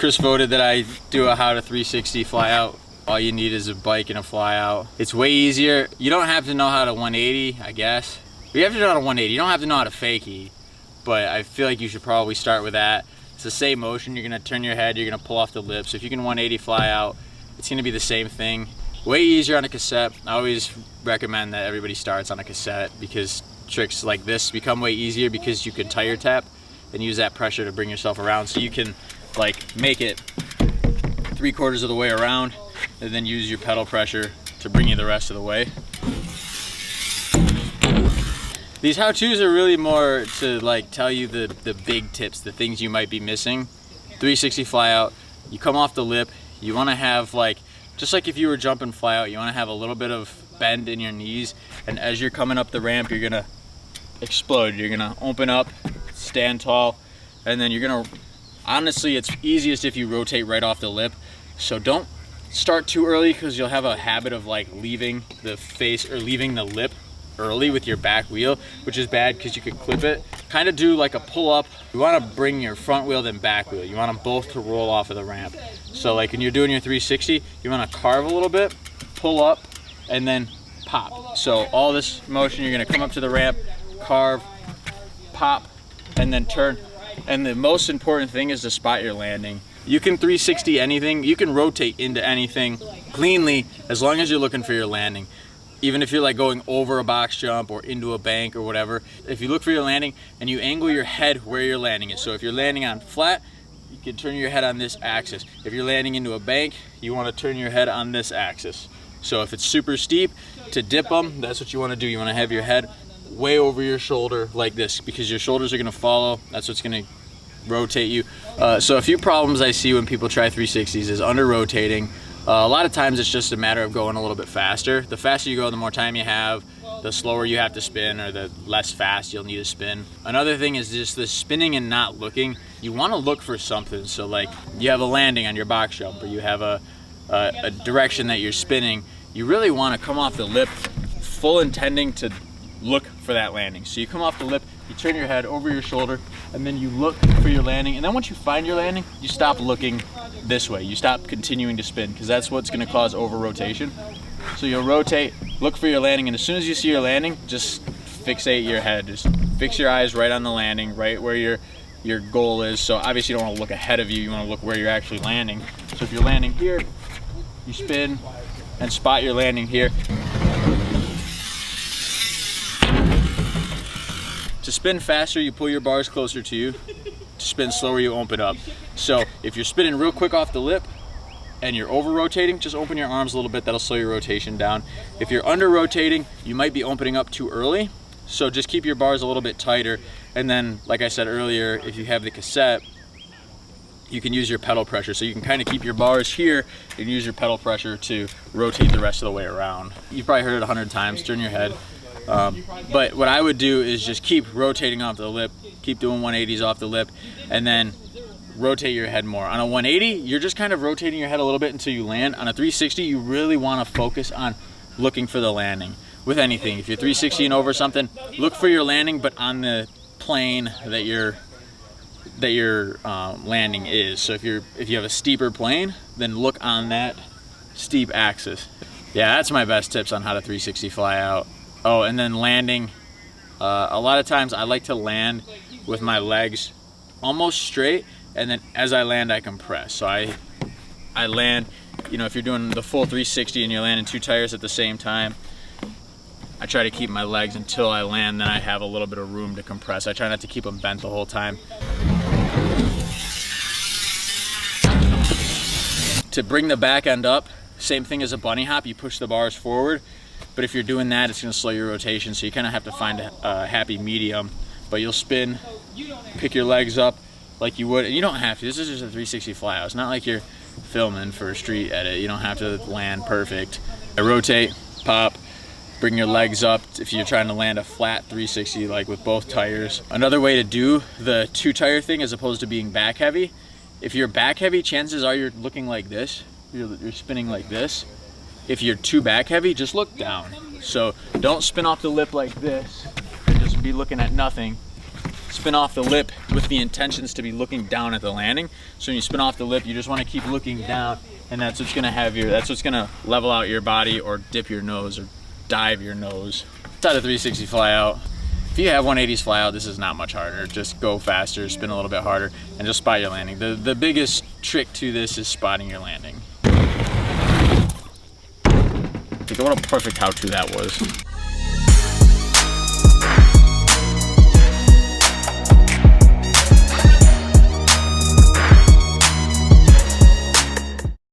Chris voted that I do a how to 360 fly out. All you need is a bike and a fly out. It's way easier. You don't have to know how to 180, I guess. You have to know how to 180. You don't have to know how to fakie, but I feel like you should probably start with that. It's the same motion. You're gonna turn your head, you're gonna pull off the lip. So if you can 180 fly out, it's gonna be the same thing. Way easier on a cassette. I always recommend that everybody starts on a cassette because tricks like this become way easier because you can tire tap and use that pressure to bring yourself around. So you can like make it 3/4 of the way around and then use your pedal pressure to bring you the rest of the way. These how-tos are really more to like tell you the big tips, the things you might be missing. 360 fly out, you come off the lip, you wanna have like, just like if you were jumping fly out, you wanna have a little bit of bend in your knees, and as you're coming up the ramp, you're gonna explode. You're gonna open up, stand tall, and then you're gonna, honestly, it's easiest if you rotate right off the lip. So don't start too early because you'll have a habit of like leaving the face or leaving the lip early with your back wheel, which is bad because you could clip it. Kind of do like a pull up. You want to bring your front wheel then back wheel. You want them both to roll off of the ramp. So like when you're doing your 360, you want to carve a little bit, pull up, and then pop. So all this motion, you're going to come up to the ramp, carve, pop, and then turn. And the most important thing is to spot your landing. You can 360 anything, you can rotate into anything cleanly as long as you're looking for your landing. Even if you're like going over a box jump or into a bank or whatever, if you look for your landing and you angle your head where your landing is. So if you're landing on flat, you can turn your head on this axis. If you're landing into a bank, you want to turn your head on this axis. So if it's super steep, to dip them, that's what you want to do. You want to have your head way over your shoulder like this because your shoulders are going to follow. That's what's going to rotate you. So a few problems I see when people try 360s is under rotating. A lot of times it's just a matter of going a little bit faster. The faster you go, the more time you have, the slower you have to spin, or the less fast you'll need to spin. Another thing is just the spinning and not looking. You want to look for something. So like you have a landing on your box jump, or you have a direction that you're spinning. You really want to come off the lip full intending to look for that landing. So you come off the lip, you turn your head over your shoulder, and then you look for your landing. And then once you find your landing, you stop looking this way. You stop continuing to spin because that's what's going to cause over rotation. So you'll rotate, look for your landing, and as soon as you see your landing, just fixate your head. Just fix your eyes right on the landing, right where your goal is. So obviously you don't want to look ahead of you. You want to look where you're actually landing. So if you're landing here, you spin and spot your landing here. To spin faster, you pull your bars closer to you. To spin slower, you open up. So if you're spinning real quick off the lip and you're over rotating, just open your arms a little bit. That'll slow your rotation down. If you're under rotating, you might be opening up too early. So just keep your bars a little bit tighter. And then, like I said earlier, if you have the cassette, you can use your pedal pressure. So you can kind of keep your bars here and use your pedal pressure to rotate the rest of the way around. You've probably heard it 100 times, turn your head. But what I would do is just keep rotating off the lip, keep doing 180s off the lip, and then rotate your head more. On a 180, you're just kind of rotating your head a little bit until you land. On a 360, you really want to focus on looking for the landing. With anything, if you're 360 and over something, look for your landing, but on the plane that your landing is. So if you have a steeper plane, then look on that steep axis. Yeah, that's my best tips on how to 360 fly out. Oh, and then landing. A lot of times I like to land with my legs almost straight, and then as I land, I compress. So I land, you know, if you're doing the full 360 and you're landing 2 tires at the same time, I try to keep my legs until I land, then I have a little bit of room to compress. I try not to keep them bent the whole time. To bring the back end up, same thing as a bunny hop, you push the bars forward. But if you're doing that, it's going to slow your rotation, so you kind of have to find a happy medium. But you'll spin, pick your legs up like you would, and you don't have to. This is just a 360 fly out. It's not like you're filming for a street edit. You don't have to land perfect. I rotate, pop, bring your legs up if you're trying to land a flat 360 like with both tires. Another way to do the 2-tire thing as opposed to being back heavy, if you're back heavy, chances are you're looking like this. You're spinning like this. If you're too back heavy, just look down. So don't spin off the lip like this and just be looking at nothing. spin off the lip with the intentions to be looking down at the landing. So when you spin off the lip, you just want to keep looking down, and that's what's gonna level out your body or dip your nose or dive your nose. Inside a 360 fly out. If you have 180s fly out, this is not much harder. Just go faster, spin a little bit harder, and just spot your landing. The biggest trick to this is spotting your landing. Think of what a perfect how-to that was.